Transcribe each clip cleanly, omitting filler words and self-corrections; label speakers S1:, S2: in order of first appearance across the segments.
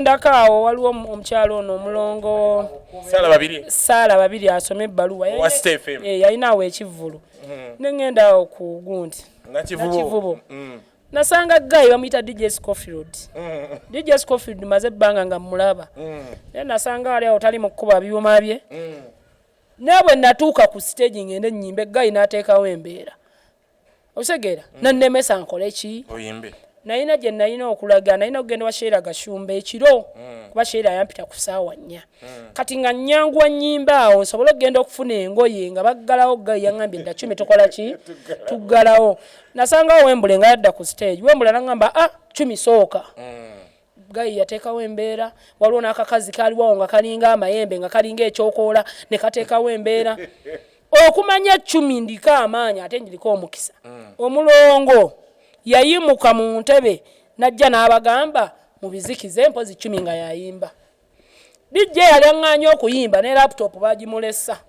S1: ndakaawo waliwo omukyalo ono omulongo Sala babiri asome ebbaluwa yalinawo ekivvulu nengenda awo ku gundi nakivubo nasanga gayi bamuyita DJ Scofield DJ Scofield maze ebbanga nga mulaba naye nasanga ali awo tali mu kkuba byuma bye nabwe natuuka ku stage ngende nnyimbe gayi n'ateekawo embeera osegeera nannemesa nkole ki oyimbe nayina gye nayina okulaga nayina okugenda wa Sheera Gashumba ekiro kuba Sheera yampita ku ssaawa 4 kati nga nnyangwa nnyimba awo nsobole okugenda okufuna engoye nga baggalawo gayi yaŋŋambye Dacumi tukola ki tuggalawo nasangawo Wembule nga yadda ku stage Wembule naŋŋamba Cumi sooka gayi yateekawo embeera waliwo n'akakazi kaaliwawo nga kalinga amayembe nga kalinga ekyokoola ne kateekawo embeera okumanya Cumi ndiko amaanyi ate njiriko omukisa omulongo yayimuka mu ntebe najja n'abagamba mu bizikize mpozi Cumi nga yayimba DJ yali aŋŋaanya okuyimba ne laptop bagimulesa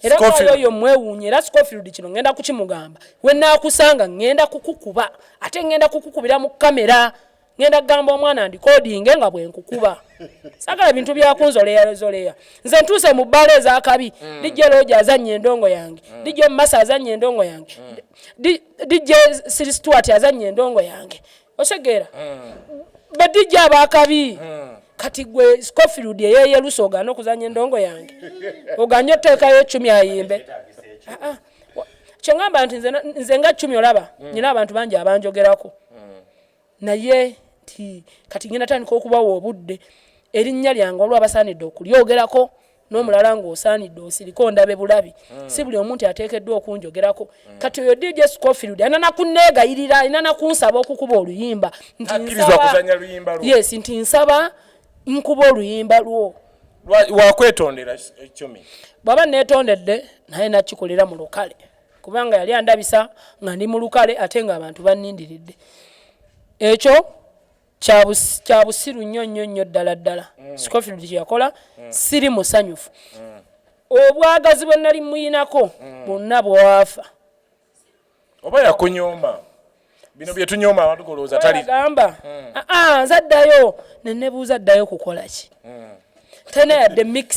S1: era kayo mwewuunye era Scofield kino ngenda kukimugamba we naakusanga ngenda kukukuba ate ngenda kukukubira mu kamera ngenda gamba omwana ndicodinge nga bwe nkukuba sagala ebintu byakunzoleya nze ntuse mu bbala ez'akabi DJ Roger azanye endongo yange DJ Massa azanye endongo yange DJ Siri Stuart azanye endongo yange osegeera ba DJ abakabi kati gwe Scofield yeye lusoga n'okuzanya endongo yange oganye oteekayo Cumi ayimbe kyengamba nti nze nga Cumi olaba nyina abantu bangi abanjogerako naye kati ngenda tandika okubawa obudde erinnya lyange olwo abasaanidde okulyogerako n'omulala ng'osaanidde osiriko ndabe bulabi si buli omuntu ateekeddwa okunjogerako kati oyo DJ Scofield anana kunneegayirira anana kunsaba okukuba oluyimba nti nsaba nkuba oluyimba lwo
S2: wakwetondera Cumi
S1: bwaba neetondedde naye nakikolera mu lukale kubanga yali andabisa nga ndi mu lukale ate nga abantu bannindiridde ekyo kyabusiru nnyo ddala Scofield kyeyakola siri musanyufu obwagazi bwe nali muyinako bwonna bwafa
S2: oba yakunyooma bino bye tunyooma abantu kolooza tali
S1: gamba nzaddayo nenebuuza ddayo kukola ki tena yadde mix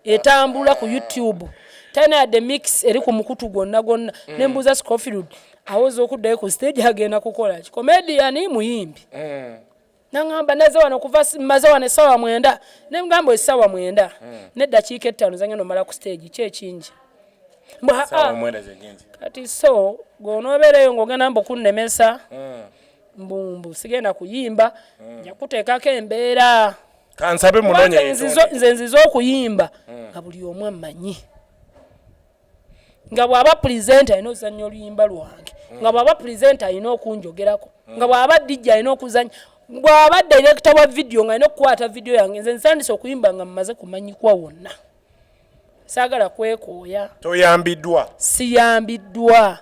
S1: etambula ku YouTube tena yadde mix eri ku mukutu gwonna nembuuza Scofield awoza okuddayo ku stage agenda kukola ki comedian muyimbi nangamba naze wano kuva maze wano essaawa 9 nemugamba essaawa 9 n'eddakiika 5 zanya nomala ku stage kyekingi kati so gonobeereyo ng'ogenda mbukunnemesa mbumbu sigenda kuyimba nja kuteekako embeera
S2: kansabe munonya
S1: nze nzize okuyimba nga buli omu ammanyi nga bw'aba presenter alina okuzannya oluyimba lwange nga bw'aba presenter alina okunjogerako nga bw'aba DJ alina okuzannya bw'aba director wa video nga alina okukwata video yange nze nsandise okuyimba nga mmaze kumanyikwa wonna saagala kwekooya
S2: toyambiddwa
S1: siyambiddwa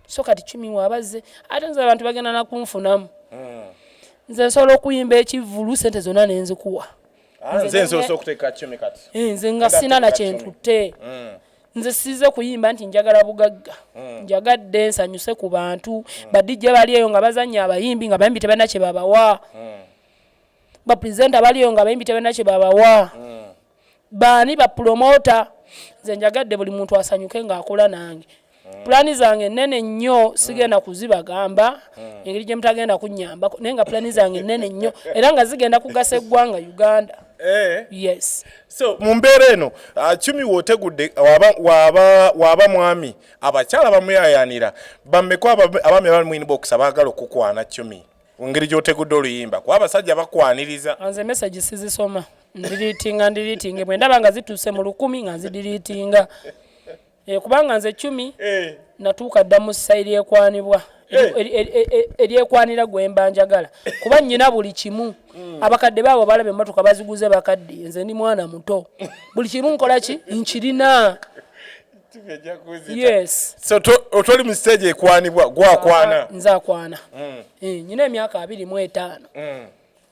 S1: so kati Cumi waabazze ate nze abantu bagenda nakunfunamu nze nsobola okuyimba ekivvulu sente zonna nenzikuwa
S2: nze nsobola okuteeka Cumi kati
S1: nze nga sina na kyentutte nze size kuyimba nti njagala bugagga njagadde nsanyuse ku bantu badijje bali eyo nga bazanya abayimbi nga bayimbi tebalina kye babawa ba presenter bali eyo nga bayimbi tebalina kye babawa baani ba promoter nze njagadde buli muntu asanyuke ng'akola nange plani zange nene nnyo sigenda kuzibagamba engeri gye mutagenda kunnyambako naye nga plani zange nene nnyo era nga zigenda kugasa eggwanga Uganda. Yes.
S2: So mu mbeera eno Cumi wootegudde waba mwami abakyala bamuyayanira bammeko abaami abali mu inbox abaagala okukwana Cumi ngeri gy'otegudde oluyimba kuba abasajja bakwaniriza
S1: nze message sizisoma ndiriitinga bwe ndaba nga zituuse mu 10 nga nzidiriitinga kubanga nze Cumi natuuka dda mu side ekwanibwa eryekwanira gwemba njagala kuba nnyina buli kimu abakadde baabo balaba emmotoka baziguze bakadde nze ndi mwana muto buli kimu nkola ki nkirina. Yes.
S2: So otoli mu stage ekwanibwa gwakwana
S1: nze akwana nyina emyaka 25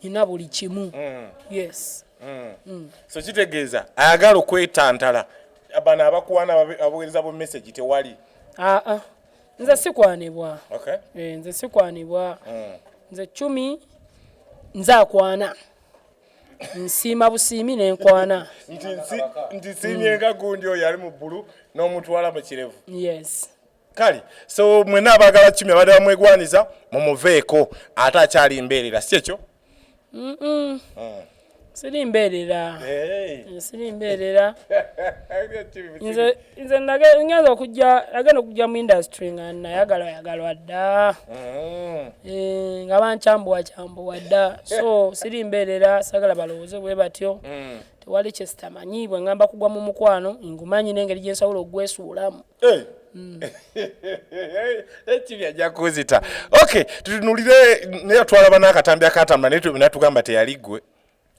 S1: nyina buli kimu. Yes.
S2: So kitegeeza ayagala okwetantala abana abakwana abaweereza bo message tewali
S1: nze sikwanibwa.
S2: Okay.
S1: Nze sikwanibwa. Nze Cumi nzakwana nsiima busiimi nenkwana
S2: nti simyenga gundi oyo yali mu bbulu n'omutwala mu kirevu.
S1: Yes.
S2: Kale so mwena abagala Chumi abadde bamwegwaniza mumuveeko ate akyali mbeerera si ekyo?
S1: Siri mbeerera. Siri mbeerera. Nze ngenza okujja mu industry nga nayagalwa dda. Nga bankyambuwa dda. So siri mbeerera sagala balowooze bwe batyo. Tewali kye sitamanyi bwe ngamba kugwa mu mukwano ngumanyi n'engeri gye nsobola okugwesuulamu.
S2: Chumi ajja kuzita. Okay, tutunulire naye twalaba n'akatambi akatambula naye natugamba teyali ggwe.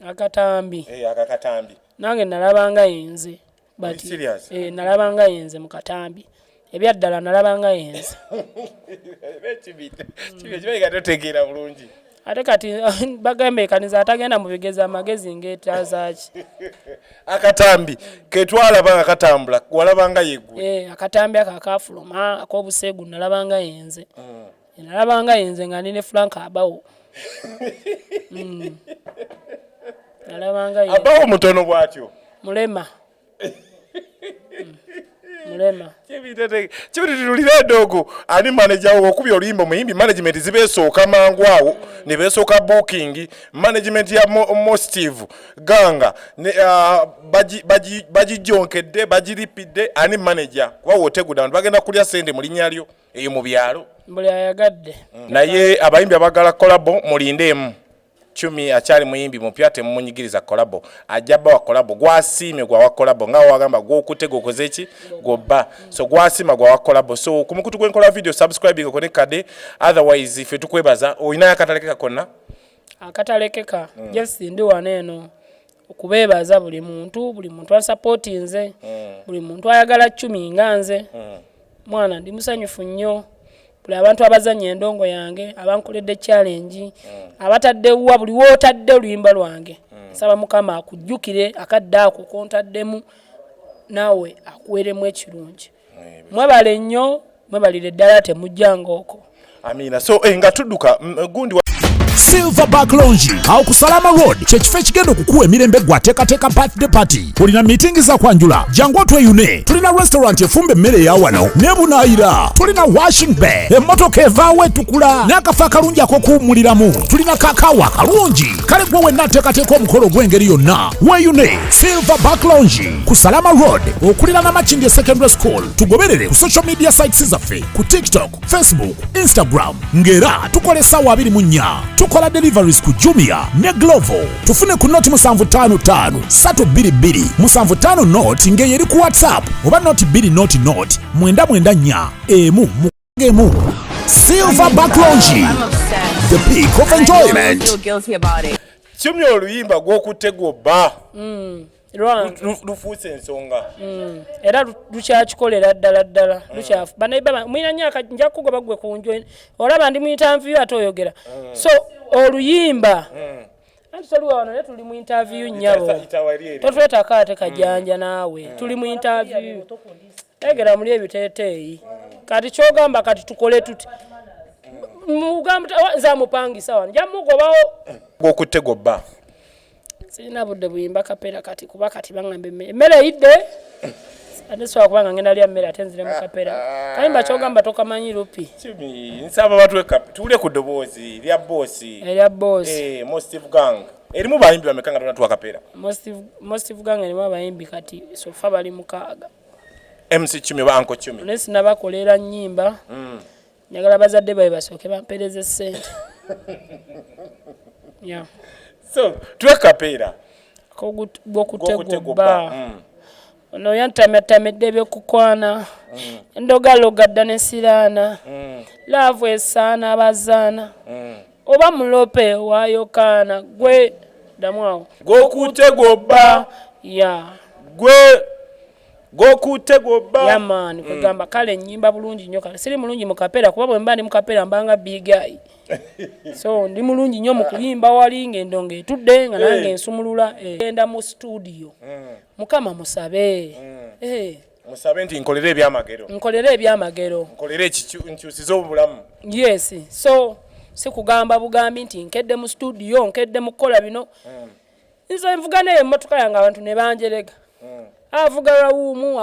S1: Akatambi.
S2: Akatambi.
S1: Nange nalabanga yenze.
S2: But serious?
S1: Nalabanga yenze mu katambi. Ebyaddala nalabanga yenze.
S2: Chumi gatotegeera bulungi.
S1: Ate kati bagambe kaniza atagenda mu bigeza amagezi ng'etazaaki.
S2: Akatambi ketwalaba akatambula walabanga yeggwe.
S1: Akatambi akakafuluma ak'obuseegu nalabanga yenze. Nalabanga yenze nga nine Frank abawo. Nalabanga yenze.
S2: Abawo mutono bwatyo.
S1: Mulema. Mulema.
S2: Kibitulira edogo ani manager okubya oluyimba muyimbi management zibeesooka mangu awo ne beesooka booking management ya Mostive Ganga ne bagijonkedde bagiripidde ani manager kwa woteguda bagenda kulya sente mu linnya lyo eyo mu byalo
S1: mbuli ayagadde
S2: naye abayimbi abagala kolabo mulindeemu Chumi akyali muyimbi mupya temunyigiriza kolabo ajaba wa kolabo gwasiime gwa wa kolabo nga wagamba gwo kutego okoze gobba so gwasima gwa wa kolabo so kumukutu gwenkola video subscribe ko ne kade otherwise ife tukwebaza oyina akatalekeka konna
S1: akatalekeka just ndi waneno okubebaza buli muntu asupport nze buli muntu ayagala Chumi nganze mwana ndi musanyufu nnyo buli abantu abazanya endongo yange abankoledde challenge abatadde wa buli wotadde oluyimba lwange saba mukama akujjukire akaddaako kontaddemu nawe akuweremu ekirungi mwebale nnyo mwebalire ddala temujjanga oko
S2: amina so nga tudduka gundi
S3: Silverback Lounge awo ku Salama Road kyekifo ekigenda okukuwa emirembe gwateekateeka birthday party olina meeting za kwanjula jangu tweyune tulina restaurant efumba emmere ya wano nebunaayira tulina washing bay emmotoka evaawo etukula n'akafo akalungi ak'okuwummuliramu tulina kakaawa akalungi kale gwe wenna ateekateeka omukolo gw'engeri yonna weyune Silverback Lounge ku Salama Road okulira na Makindye Secondary School tugoberere ku social media sites zaffe ku TikTok, Facebook, Instagram ngera tukola essaawa 24 tukola deliveries ku Jumia ne Glovo tufune ku noti 755 322 755 noti ngeyeri ku WhatsApp oba noti 2 noti 994 emu Silverback Lounge the peak of enjoyment.
S2: Chumi oluyimba gwokutegwa ba lufuuse ensonga
S1: era lukyakikolera ddala lukyafu banaiba mwina nyaka nja kugoba gwe kunjo olaba ndi mu interview ate oyogera so oluyimba anti toliwa wano ne tuli mu interview nnyabo totweta kaate kajanja naawe tuli mu interview egera muli ebiteeteeyi kati kyogamba kati tukole tuti mugamba za mupangisa wano jamugobawo
S2: gwokutegwa ba
S1: sina budde buyimba kapera kati kuba kati bangambe emmere idde adeso akubanga ngenda lya mmere atenzire mu kapera kayimba kyogamba tokamanyi lupi
S2: Chumi nsaba batweka tule ku ddoboozi lya boss Mostive Gang erimu bayimbi bamekanga tona twakapera
S1: Mostive Gang erimu abayimbi kati sofa bali mukaaga
S2: MC Chumi ba Uncle Chumi
S1: nesi nabakolera nnyimba njagala bazadde babe basooke bampereze ssente yeah.
S2: So twekapera
S1: gwokutegubba ono yantametamedde ebyokukwana endogaloga dda nesiraana laavu esaana abazaana oba mulope wayokaana gwe damwawo
S2: gwokutegobba
S1: ya
S2: gwokutegobba
S1: yamaani kwegamba kale ennyimba bulungi nnyo kale siri mulungi mu kapera kuba bwe mba ndi mu kapera mbanga bigayi so ndi mulungi nnyo mu kuyimba wali ng'endonga etudde nga nange ensumulula genda mu studio mukama musabe
S2: musabe nti nkolere ebyamagero
S1: nkolere
S2: nkolere enkyusiza obulamu
S1: yes si kugamba bugambi nti nkedde mu studio nkedde mu kola bino nze mvuga naye emmotoka yange abantu ne banjerega avuga lawumu